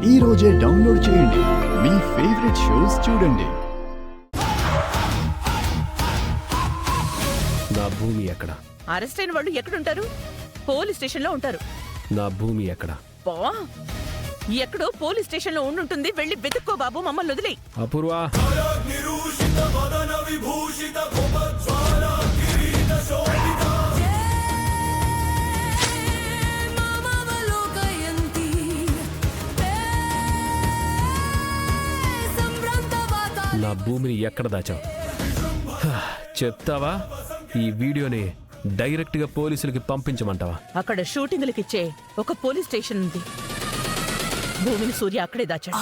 ఈ రోజే డౌన్లోడ్ చేయండి. మీ ఫేవరెట్ షోస్ చూడండి. నా భూమి ఎక్కడ? అరెస్ట్ అయిన వాళ్ళు ఎక్కడుంటారు? పోలీస్ స్టేషన్ లో ఉంటారు. నా భూమి ఎక్కడ? ఎక్కడో పోలీస్ స్టేషన్ లో ఉండుంటుంది. వెళ్ళి వెతుక్కో బాబు, మమ్మల్ని వదిలే. అపూర్వ, నా భూమిని ఎక్కడ దాచావు? చెప్తావా? ఈ వీడియోని డైరెక్ట్ గా పోలీసులకి పంపించమంటావా? అక్కడ షూటింగ్లకిచ్చే ఒక పోలీస్ స్టేషన్ ఉంది. భూమిని సూర్య అక్కడే దాచాడు.